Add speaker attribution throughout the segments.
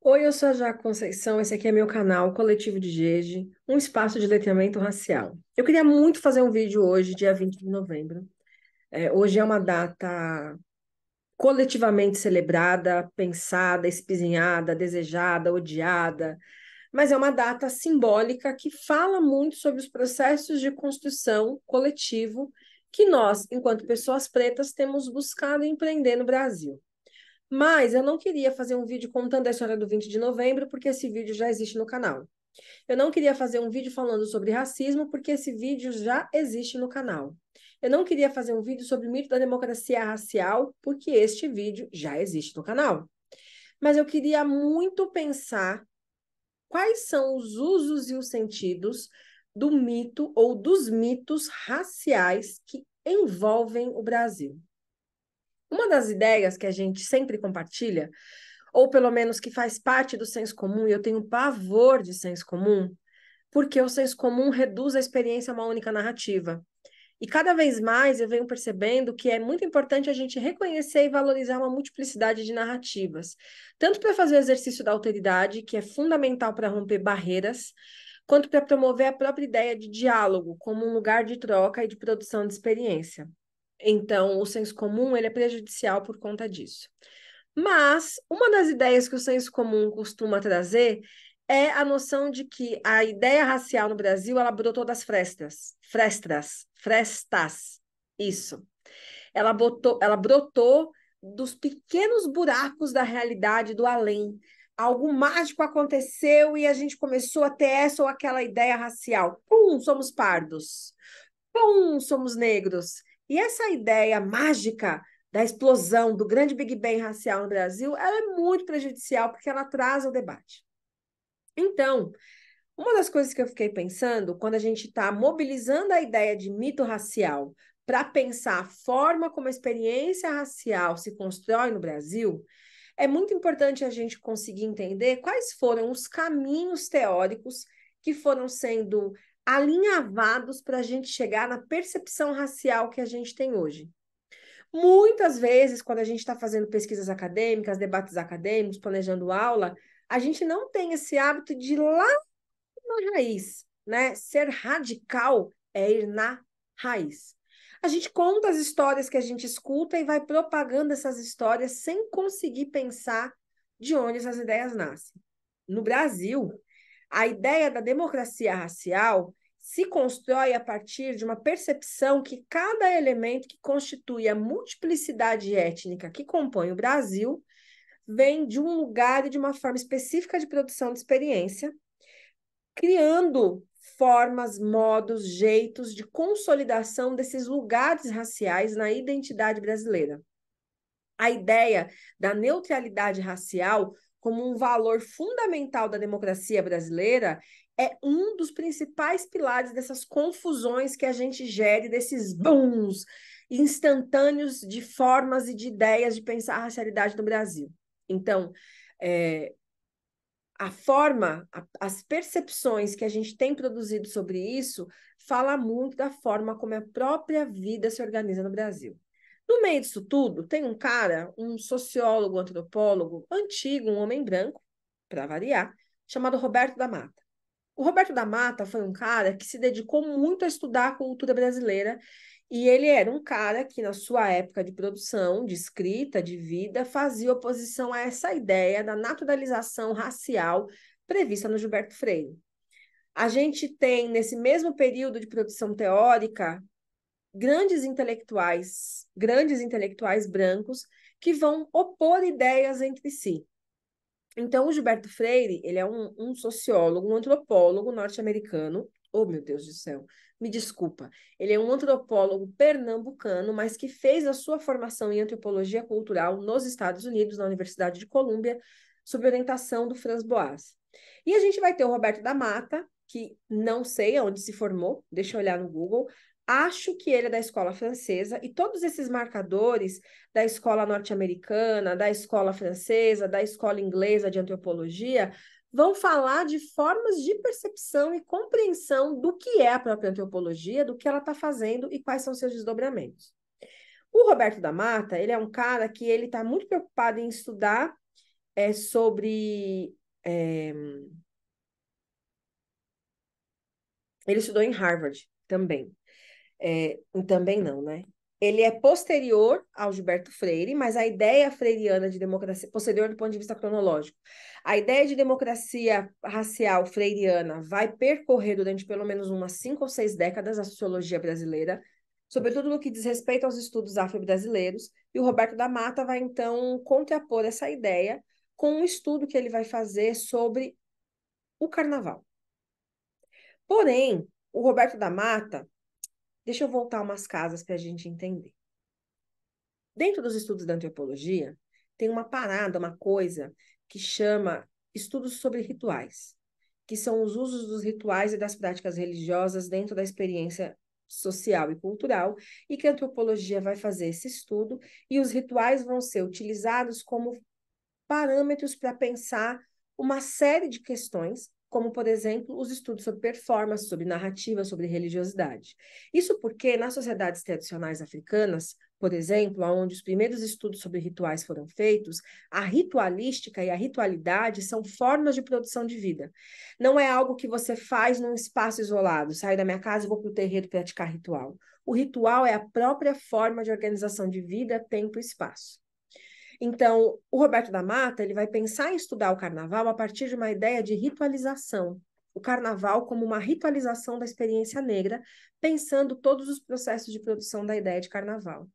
Speaker 1: Oi, eu sou a Jaco Conceição, esse aqui é meu canal Coletivo de Gege, um espaço de letramento racial. Eu queria muito fazer um vídeo hoje, dia 20 de novembro. Hoje é uma data coletivamente celebrada, pensada, espizinhada, desejada, odiada, mas é uma data simbólica que fala muito sobre os processos de construção coletivo que nós, enquanto pessoas pretas, temos buscado empreender no Brasil. Mas eu não queria fazer um vídeo contando a história do 20 de novembro, porque esse vídeo já existe no canal. Eu não queria fazer um vídeo falando sobre racismo, porque esse vídeo já existe no canal. Eu não queria fazer um vídeo sobre o mito da democracia racial, porque este vídeo já existe no canal. Mas eu queria muito pensar quais são os usos e os sentidos do mito ou dos mitos raciais que envolvem o Brasil. Uma das ideias que a gente sempre compartilha ou pelo menos que faz parte do senso comum, e eu tenho pavor de senso comum, porque o senso comum reduz a experiência a uma única narrativa. E cada vez mais eu venho percebendo que é muito importante a gente reconhecer e valorizar uma multiplicidade de narrativas, tanto para fazer o exercício da alteridade, que é fundamental para romper barreiras, quanto para promover a própria ideia de diálogo como um lugar de troca e de produção de experiência. Então, o senso comum ele é prejudicial por conta disso. Mas uma das ideias que o senso comum costuma trazer é a noção de que a ideia racial no Brasil, ela brotou das frestas, isso. Ela brotou dos pequenos buracos da realidade do além. Algo mágico aconteceu e a gente começou a ter essa ou aquela ideia racial. Pum, somos pardos. Pum, somos negros. E essa ideia mágica da explosão do grande Big Bang racial no Brasil, ela é muito prejudicial porque ela atrasa o debate. Então, uma das coisas que eu fiquei pensando, quando a gente está mobilizando a ideia de mito racial para pensar a forma como a experiência racial se constrói no Brasil, é muito importante a gente conseguir entender quais foram os caminhos teóricos que foram sendo alinhavados para a gente chegar na percepção racial que a gente tem hoje. Muitas vezes, quando a gente está fazendo pesquisas acadêmicas, debates acadêmicos, planejando aula, a gente não tem esse hábito de ir lá na raiz, né? Ser radical é ir na raiz. A gente conta as histórias que a gente escuta e vai propagando essas histórias sem conseguir pensar de onde essas ideias nascem. No Brasil, a ideia da democracia racial se constrói a partir de uma percepção que cada elemento que constitui a multiplicidade étnica que compõe o Brasil vem de um lugar e de uma forma específica de produção de experiência, criando formas, modos, jeitos de consolidação desses lugares raciais na identidade brasileira. A ideia da neutralidade racial como um valor fundamental da democracia brasileira é um dos principais pilares dessas confusões que a gente gere, desses booms instantâneos de formas e de ideias de pensar a racialidade no Brasil. Então, é, a forma, as percepções que a gente tem produzido sobre isso fala muito da forma como a própria vida se organiza no Brasil. No meio disso tudo, tem um cara, um sociólogo, antropólogo antigo, um homem branco, para variar, chamado Roberto da Mata. O Roberto da Mata foi um cara que se dedicou muito a estudar a cultura brasileira e ele era um cara que, na sua época de produção, de escrita, de vida, fazia oposição a essa ideia da naturalização racial prevista no Gilberto Freire. A gente tem, nesse mesmo período de produção teórica, grandes intelectuais brancos que vão opor ideias entre si. Então, o Gilberto Freire, ele é um sociólogo, um antropólogo norte-americano. Oh, meu Deus do céu, me desculpa. Ele é um antropólogo pernambucano, mas que fez a sua formação em antropologia cultural nos Estados Unidos, na Universidade de Colômbia, sob orientação do Franz Boas. E a gente vai ter o Roberto da Mata, que não sei onde se formou, deixa eu olhar no Google. Acho que ele é da escola francesa, e todos esses marcadores da escola norte-americana, da escola francesa, da escola inglesa de antropologia, vão falar de formas de percepção e compreensão do que é a própria antropologia, do que ela está fazendo e quais são seus desdobramentos. O Roberto da Mata, ele é um cara que ele está muito preocupado em estudar é sobre... Ele estudou em Harvard também. Também não, né? Ele é posterior ao Gilberto Freire, mas a ideia freiriana de democracia, posterior do ponto de vista cronológico, a ideia de democracia racial freiriana vai percorrer durante pelo menos umas 5 ou 6 décadas a sociologia brasileira, sobretudo no que diz respeito aos estudos afro-brasileiros, e o Roberto da Mata vai então contrapor essa ideia com um estudo que ele vai fazer sobre o carnaval. Porém, o Roberto da Mata, deixa eu voltar umas casas para a gente entender. Dentro dos estudos da antropologia, tem uma parada, uma coisa que chama estudos sobre rituais, que são os usos dos rituais e das práticas religiosas dentro da experiência social e cultural, e que a antropologia vai fazer esse estudo, e os rituais vão ser utilizados como parâmetros para pensar uma série de questões, como, por exemplo, os estudos sobre performance, sobre narrativa, sobre religiosidade. Isso porque, nas sociedades tradicionais africanas, por exemplo, onde os primeiros estudos sobre rituais foram feitos, a ritualística e a ritualidade são formas de produção de vida. Não é algo que você faz num espaço isolado, saio da minha casa e vou para o terreiro praticar ritual. O ritual é a própria forma de organização de vida, tempo e espaço. Então, o Roberto da Mata, ele vai pensar em estudar o carnaval a partir de uma ideia de ritualização. O carnaval como uma ritualização da experiência negra, pensando todos os processos de produção da ideia de carnaval.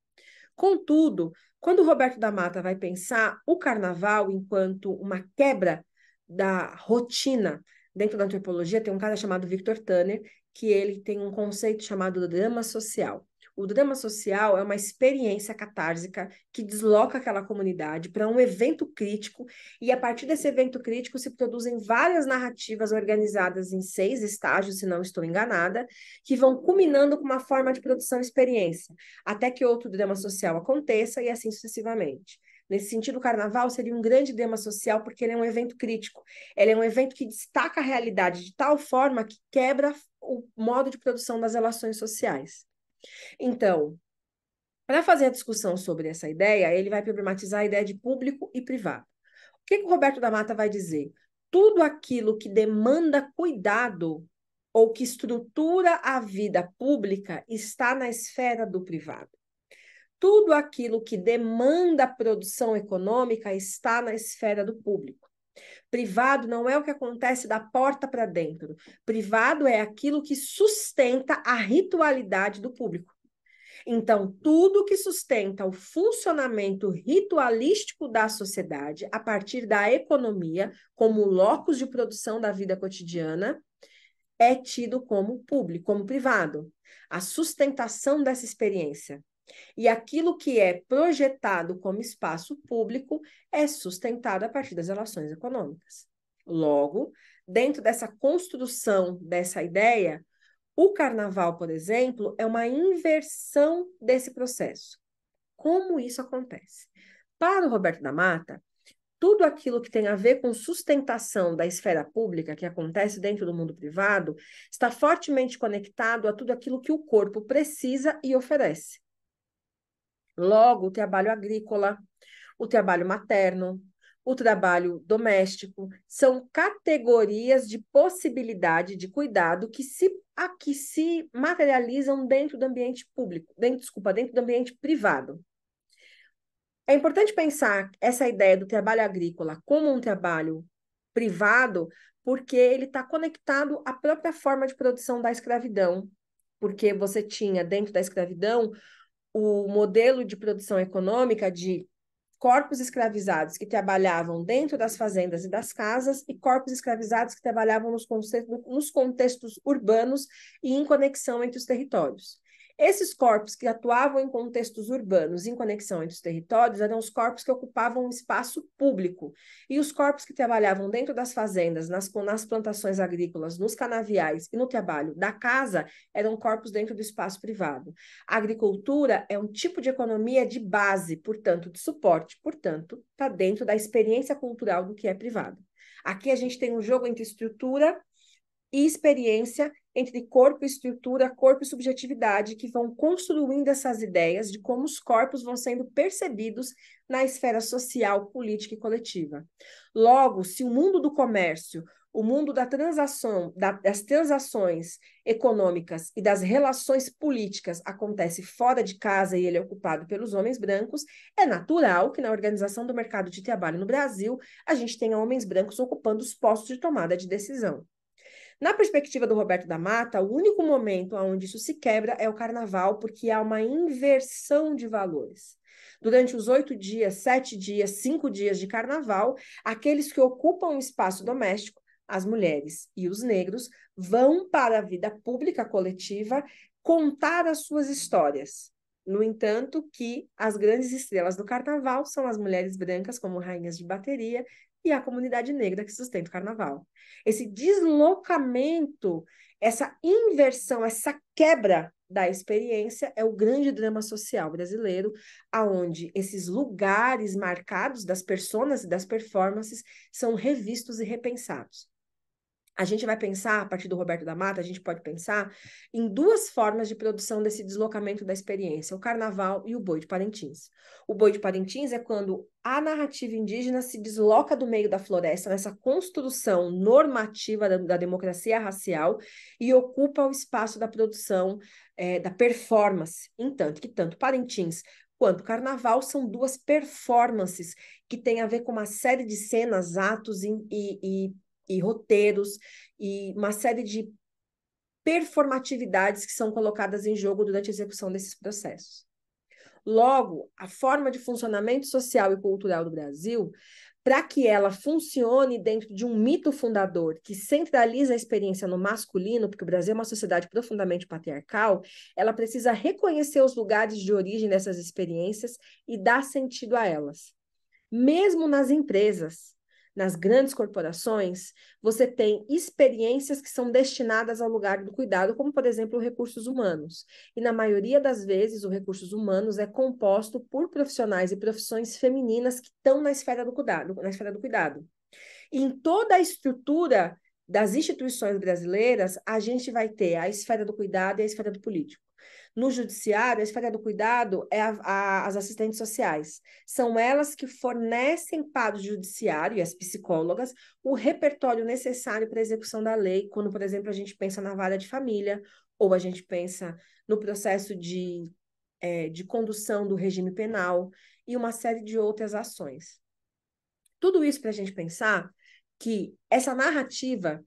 Speaker 1: Contudo, quando o Roberto da Mata vai pensar o carnaval enquanto uma quebra da rotina, dentro da antropologia tem um cara chamado Victor Tanner, que ele tem um conceito chamado drama social. O drama social é uma experiência catársica que desloca aquela comunidade para um evento crítico, e a partir desse evento crítico se produzem várias narrativas organizadas em 6 estágios, se não estou enganada, que vão culminando com uma forma de produção experiência, até que outro drama social aconteça e assim sucessivamente. Nesse sentido, o carnaval seria um grande drama social porque ele é um evento crítico. Ele é um evento que destaca a realidade de tal forma que quebra o modo de produção das relações sociais. Então, para fazer a discussão sobre essa ideia, ele vai problematizar a ideia de público e privado. O que o Roberto da Mata vai dizer? Tudo aquilo que demanda cuidado ou que estrutura a vida pública está na esfera do privado. Tudo aquilo que demanda produção econômica está na esfera do público. Privado não é o que acontece da porta para dentro. Privado é aquilo que sustenta a ritualidade do público. Então, tudo que sustenta o funcionamento ritualístico da sociedade a partir da economia, como locus de produção da vida cotidiana, é tido como público, como privado. A sustentação dessa experiência. E aquilo que é projetado como espaço público é sustentado a partir das relações econômicas. Logo, dentro dessa construção dessa ideia, o carnaval, por exemplo, é uma inversão desse processo. Como isso acontece? Para o Roberto da Mata, tudo aquilo que tem a ver com sustentação da esfera pública, que acontece dentro do mundo privado, está fortemente conectado a tudo aquilo que o corpo precisa e oferece. Logo, o trabalho agrícola, o trabalho materno, o trabalho doméstico, são categorias de possibilidade de cuidado que se materializam dentro do ambiente público, dentro do ambiente privado. É importante pensar essa ideia do trabalho agrícola como um trabalho privado, porque ele está conectado à própria forma de produção da escravidão, porque você tinha dentro da escravidão o modelo de produção econômica de corpos escravizados que trabalhavam dentro das fazendas e das casas e corpos escravizados que trabalhavam nos contextos urbanos e em conexão entre os territórios. Esses corpos que atuavam em contextos urbanos, em conexão entre os territórios, eram os corpos que ocupavam um espaço público. E os corpos que trabalhavam dentro das fazendas, nas plantações agrícolas, nos canaviais e no trabalho da casa, eram corpos dentro do espaço privado. A agricultura é um tipo de economia de base, portanto, de suporte, portanto, está dentro da experiência cultural do que é privado. Aqui a gente tem um jogo entre estrutura e experiência entre corpo e estrutura, corpo e subjetividade, que vão construindo essas ideias de como os corpos vão sendo percebidos na esfera social, política e coletiva. Logo, se o mundo do comércio, o mundo da transação, das transações econômicas e das relações políticas acontece fora de casa e ele é ocupado pelos homens brancos, é natural que na organização do mercado de trabalho no Brasil a gente tenha homens brancos ocupando os postos de tomada de decisão. Na perspectiva do Roberto da Mata, o único momento onde isso se quebra é o carnaval, porque há uma inversão de valores. Durante os 8 dias, 7 dias, 5 dias de carnaval, aqueles que ocupam o espaço doméstico, as mulheres e os negros, vão para a vida pública coletiva contar as suas histórias. No entanto, que as grandes estrelas do carnaval são as mulheres brancas como rainhas de bateria e a comunidade negra que sustenta o carnaval. Esse deslocamento, essa inversão, essa quebra da experiência é o grande drama social brasileiro, aonde esses lugares marcados das personas e das performances são revistos e repensados. A gente vai pensar, a partir do Roberto da Mata, a gente pode pensar em duas formas de produção desse deslocamento da experiência, o carnaval e o boi de Parintins. O boi de Parintins é quando a narrativa indígena se desloca do meio da floresta, nessa construção normativa da democracia racial, e ocupa o espaço da produção, da performance. Entanto, que tanto Parintins quanto Carnaval são duas performances que têm a ver com uma série de cenas, atos e roteiros e uma série de performatividades que são colocadas em jogo durante a execução desses processos. Logo, a forma de funcionamento social e cultural do Brasil, para que ela funcione dentro de um mito fundador que centraliza a experiência no masculino, porque o Brasil é uma sociedade profundamente patriarcal, ela precisa reconhecer os lugares de origem dessas experiências e dar sentido a elas. Mesmo nas empresas, nas grandes corporações, você tem experiências que são destinadas ao lugar do cuidado, como, por exemplo, recursos humanos. E, na maioria das vezes, o recursos humanos é composto por profissionais e profissões femininas que estão na esfera do cuidado. E em toda a estrutura das instituições brasileiras, a gente vai ter a esfera do cuidado e a esfera do político. No judiciário, a esfera do cuidado é as assistentes sociais. São elas que fornecem para o judiciário e as psicólogas o repertório necessário para a execução da lei, quando, por exemplo, a gente pensa na vara de família, ou a gente pensa no processo de condução do regime penal e uma série de outras ações. Tudo isso para a gente pensar que essa narrativa,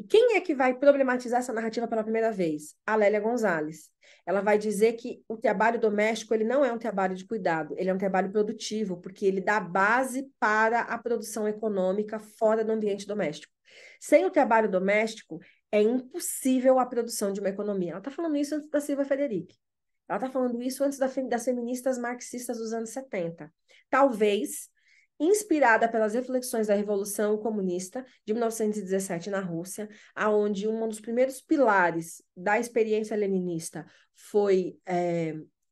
Speaker 1: quem é que vai problematizar essa narrativa pela primeira vez? A Lélia Gonzalez. Ela vai dizer que o trabalho doméstico ele não é um trabalho de cuidado, ele é um trabalho produtivo, porque ele dá base para a produção econômica fora do ambiente doméstico. Sem o trabalho doméstico, é impossível a produção de uma economia. Ela está falando isso antes da Silvia Federici. Ela está falando isso antes das feministas marxistas dos anos 70. Talvez inspirada pelas reflexões da Revolução Comunista de 1917 na Rússia, aonde um dos primeiros pilares da experiência leninista foi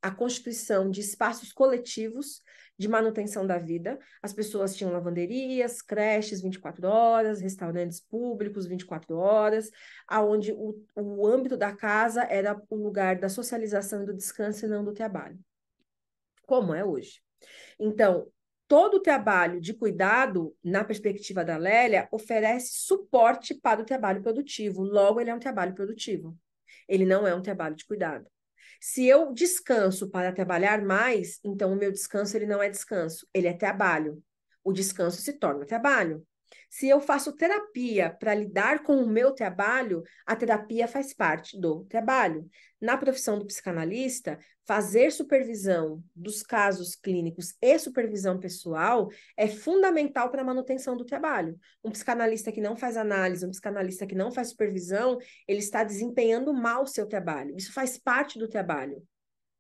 Speaker 1: a constituição de espaços coletivos de manutenção da vida. As pessoas tinham lavanderias, creches 24 horas, restaurantes públicos 24 horas, aonde o âmbito da casa era o lugar da socialização e do descanso e não do trabalho, como é hoje. Então, todo o trabalho de cuidado, na perspectiva da Lélia, oferece suporte para o trabalho produtivo. Logo, ele é um trabalho produtivo. Ele não é um trabalho de cuidado. Se eu descanso para trabalhar mais, então o meu descanso ele não é descanso, ele é trabalho. O descanso se torna trabalho. Se eu faço terapia para lidar com o meu trabalho, a terapia faz parte do trabalho. Na profissão do psicanalista, fazer supervisão dos casos clínicos e supervisão pessoal é fundamental para a manutenção do trabalho. Um psicanalista que não faz análise, um psicanalista que não faz supervisão, ele está desempenhando mal o seu trabalho. Isso faz parte do trabalho.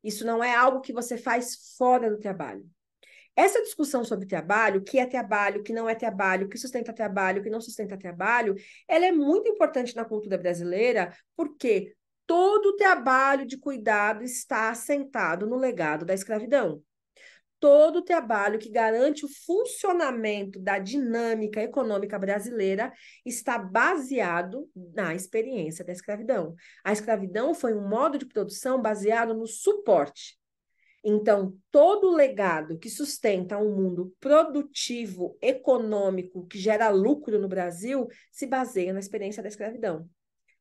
Speaker 1: Isso não é algo que você faz fora do trabalho. Essa discussão sobre trabalho, o que é trabalho, o que não é trabalho, o que sustenta trabalho, o que não sustenta trabalho, ela é muito importante na cultura brasileira, porque todo o trabalho de cuidado está assentado no legado da escravidão. todo o trabalho que garante o funcionamento da dinâmica econômica brasileira está baseado na experiência da escravidão. A escravidão foi um modo de produção baseado no suporte. Então, todo o legado que sustenta um mundo produtivo, econômico, que gera lucro no Brasil, se baseia na experiência da escravidão.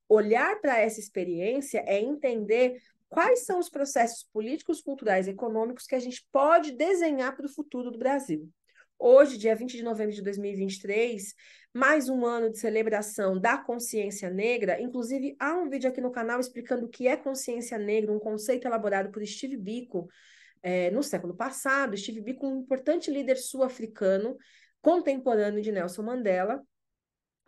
Speaker 1: Olhar para essa experiência é entender quais são os processos políticos, culturais e econômicos que a gente pode desenhar para o futuro do Brasil. Hoje, dia 20 de novembro de 2023, mais um ano de celebração da consciência negra. Inclusive, há um vídeo aqui no canal explicando o que é consciência negra, um conceito elaborado por Steve Biko, no século passado. Steve Biko, um importante líder sul-africano, contemporâneo de Nelson Mandela,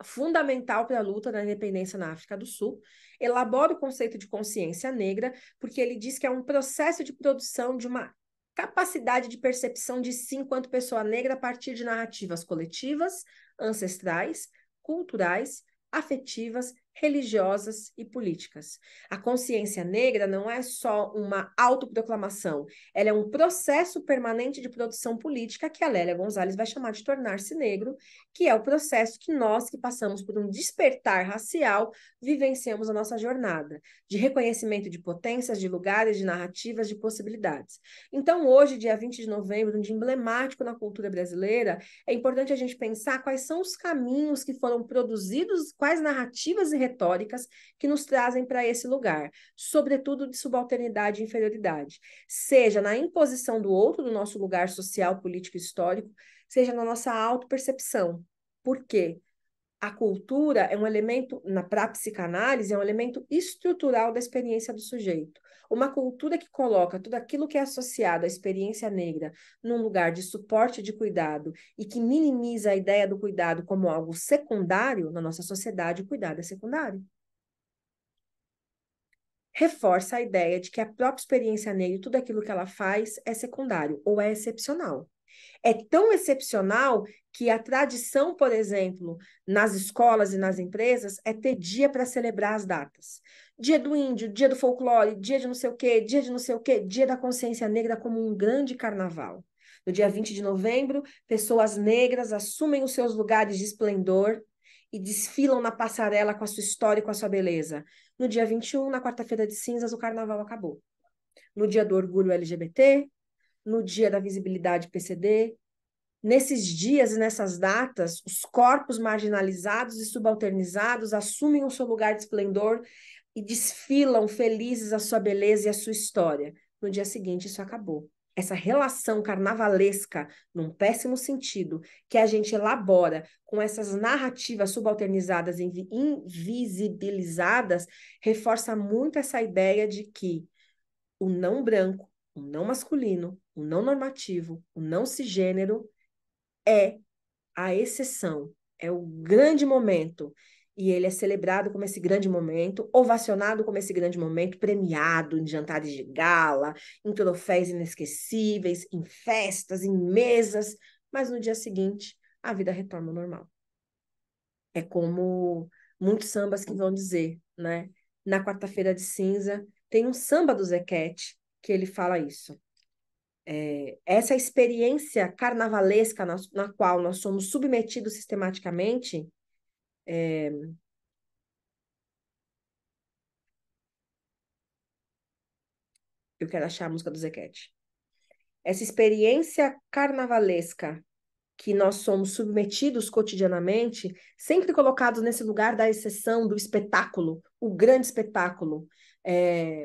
Speaker 1: fundamental para a luta da independência na África do Sul, elabora o conceito de consciência negra, porque ele diz que é um processo de produção de uma capacidade de percepção de si enquanto pessoa negra a partir de narrativas coletivas, ancestrais, culturais, afetivas, religiosas e políticas. A consciência negra não é só uma autoproclamação, ela é um processo permanente de produção política que a Lélia Gonzalez vai chamar de tornar-se negro, que é o processo que nós, que passamos por um despertar racial, vivenciamos a nossa jornada, de reconhecimento de potências, de lugares, de narrativas, de possibilidades. Então, hoje, dia 20 de novembro, um dia emblemático na cultura brasileira, é importante a gente pensar quais são os caminhos que foram produzidos, quais narrativas e retóricas que nos trazem para esse lugar, sobretudo de subalternidade e inferioridade, seja na imposição do outro, do nosso lugar social, político e histórico, seja na nossa autopercepção. Por quê? A cultura é um elemento, para a psicanálise, é um elemento estrutural da experiência do sujeito. Uma cultura que coloca tudo aquilo que é associado à experiência negra num lugar de suporte e de cuidado e que minimiza a ideia do cuidado como algo secundário, na nossa sociedade, o cuidado é secundário. Reforça a ideia de que a própria experiência negra e tudo aquilo que ela faz é secundário ou é excepcional. É tão excepcional que a tradição, por exemplo, nas escolas e nas empresas, é ter dia para celebrar as datas. Dia do índio, dia do folclore, dia de não sei o quê, dia de não sei o quê, dia da consciência negra como um grande carnaval. No dia 20 de novembro, pessoas negras assumem os seus lugares de esplendor e desfilam na passarela com a sua história e com a sua beleza. No dia 21, na quarta-feira de cinzas, o carnaval acabou. No dia do orgulho LGBT, no dia da visibilidade PCD. Nesses dias e nessas datas, os corpos marginalizados e subalternizados assumem o seu lugar de esplendor e desfilam felizes a sua beleza e a sua história. No dia seguinte, isso acabou. Essa relação carnavalesca, num péssimo sentido, que a gente elabora com essas narrativas subalternizadas e invisibilizadas, reforça muito essa ideia de que o não branco, o não masculino, o não normativo, o não cisgênero é a exceção, é o grande momento. E ele é celebrado como esse grande momento, ovacionado como esse grande momento, premiado em jantares de gala, em troféus inesquecíveis, em festas, em mesas, mas no dia seguinte a vida retorna ao normal. É como muitos sambas que vão dizer, né? Na quarta-feira de cinza, tem um samba do Zequete que ele fala isso. Essa experiência carnavalesca na qual nós somos submetidos sistematicamente, eu quero achar a música do Zequete. Essa experiência carnavalesca que nós somos submetidos cotidianamente, sempre colocados nesse lugar da exceção, do espetáculo, o grande espetáculo,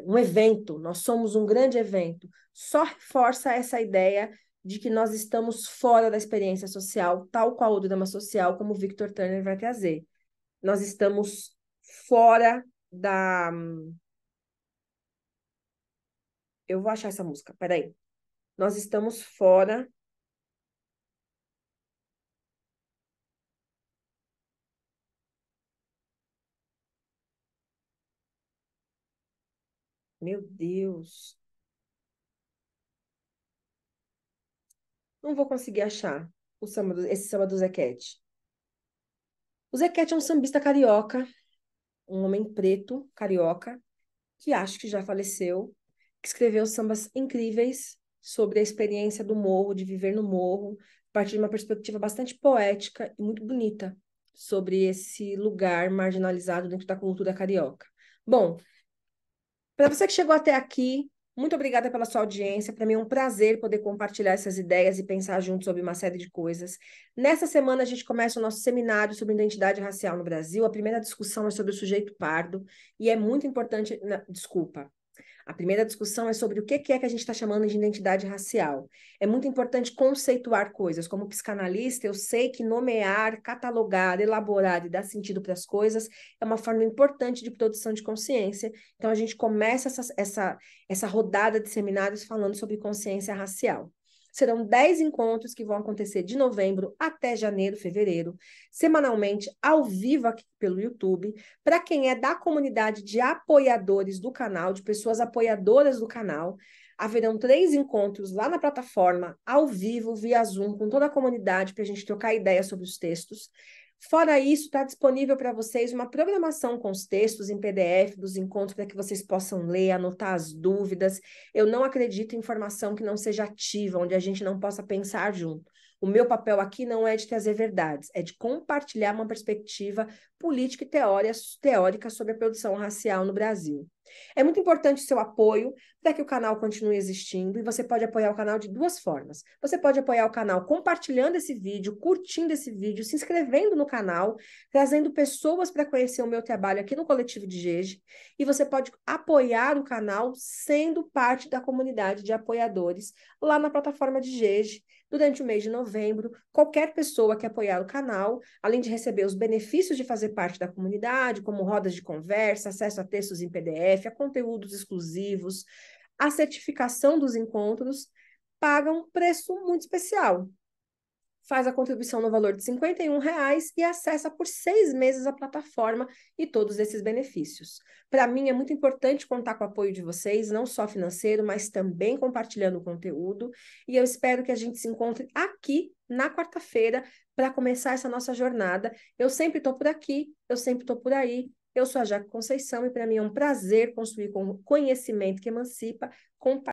Speaker 1: um evento, nós somos um grande evento, só reforça essa ideia de que nós estamos fora da experiência social, tal qual o drama social, como o Victor Turner vai trazer. Nós estamos fora da... Eu vou achar essa música, peraí. Nós estamos fora... Meu Deus... Não vou conseguir achar esse samba do Zequete. O Zequete é um sambista carioca, um homem preto, carioca, que acho que já faleceu, que escreveu sambas incríveis, sobre a experiência do morro, de viver no morro, a partir de uma perspectiva bastante poética e muito bonita sobre esse lugar marginalizado dentro da cultura carioca. Bom, para você que chegou até aqui, muito obrigada pela sua audiência. Para mim é um prazer poder compartilhar essas ideias e pensar junto sobre uma série de coisas. Nessa semana, a gente começa o nosso seminário sobre identidade racial no Brasil. A primeira discussão é sobre o sujeito pardo, e é muito importante. Desculpa. A primeira discussão é sobre o que é que a gente está chamando de identidade racial. É muito importante conceituar coisas. Como psicanalista, eu sei que nomear, catalogar, elaborar e dar sentido para as coisas é uma forma importante de produção de consciência. Então, a gente começa essa rodada de seminários falando sobre consciência racial. Serão 10 encontros que vão acontecer de novembro até janeiro, fevereiro, semanalmente, ao vivo aqui pelo YouTube. Para quem é da comunidade de apoiadores do canal, de pessoas apoiadoras do canal, haverão 3 encontros lá na plataforma, ao vivo, via Zoom, com toda a comunidade, para a gente trocar ideias sobre os textos. Fora isso, está disponível para vocês uma programação com os textos em PDF dos encontros para que vocês possam ler, anotar as dúvidas. Eu não acredito em formação que não seja ativa, onde a gente não possa pensar junto. O meu papel aqui não é de trazer verdades, é de compartilhar uma perspectiva política e teórica sobre a produção racial no Brasil. É muito importante o seu apoio para que o canal continue existindo, e você pode apoiar o canal de 2 formas. Você pode apoiar o canal compartilhando esse vídeo, curtindo esse vídeo, se inscrevendo no canal, trazendo pessoas para conhecer o meu trabalho aqui no Coletivo de Jeje, e você pode apoiar o canal sendo parte da comunidade de apoiadores lá na plataforma de Jeje. Durante o mês de novembro, qualquer pessoa que apoiar o canal, além de receber os benefícios de fazer parte da comunidade, como rodas de conversa, acesso a textos em PDF, a conteúdos exclusivos, a certificação dos encontros, paga um preço muito especial. Faz a contribuição no valor de R$ 51,00 e acessa por 6 meses a plataforma e todos esses benefícios. Para mim é muito importante contar com o apoio de vocês, não só financeiro, mas também compartilhando o conteúdo, e eu espero que a gente se encontre aqui na quarta-feira para começar essa nossa jornada. Eu sempre estou por aqui, eu sempre estou por aí. Eu sou a Jaque Conceição e para mim é um prazer construir conhecimento que emancipa, compartilhar.